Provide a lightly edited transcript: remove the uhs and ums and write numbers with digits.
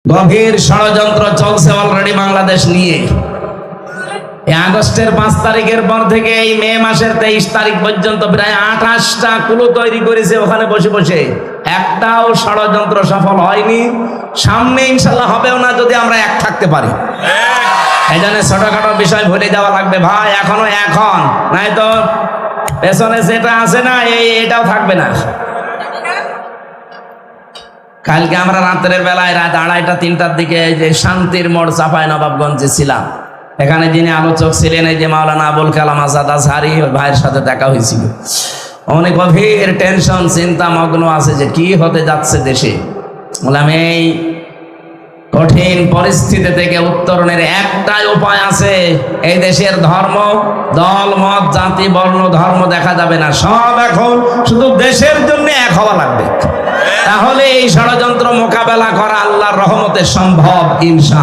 গভীর ষড়যন্ত্র চলছে অলরেডি বাংলাদেশ নিয়ে। এই আগস্টের 5 তারিখের পর থেকে এই মে মাসের 23 তারিখ পর্যন্ত প্রায় 28টা কুলো তৈরি করেছে ওখানে বসে বসে। একটাও ষড়যন্ত্র সফল হয়নি, সামনে ইনশাল্লাহ হবেও না যদি আমরা এক থাকতে পারি। এই জন্য ছোটখাটো বিষয় ভুলে যাওয়া লাগবে ভাই, এখনো এখন নাই তো পেছনে যেটা আছে না এটাও থাকবে না। কালকে আমরা রাতের বেলায় রাত 2:30-3টার দিকে যে শান্তির মোড় চাপায় নবাবগঞ্জে ছিলাম, এখানে যিনি আলোচক ছিলেন এই যে মাওলানা আবুল কালাম আজাদ আজহারি, ওই ভাইয়ের সাথে দেখা হয়েছিল। অনেক গভীর টেনশন চিন্তা মগ্ন আছে যে কি হতে যাচ্ছে দেশে। বললাম এই কঠিন পরিস্থিতি থেকে উত্তরণের একটাই উপায় আছে, এই দেশের ধর্ম, দল, মত, জাতি, বর্ণ, ধর্ম দেখা যাবে না, সব এখন শুধু দেশের জন্য এক হওয়া লাগবে। তাহলে এই ষড়যন্ত্র মোকাবেলা করা আল্লাহর রহমতে সম্ভব ইনশাআল্লাহ।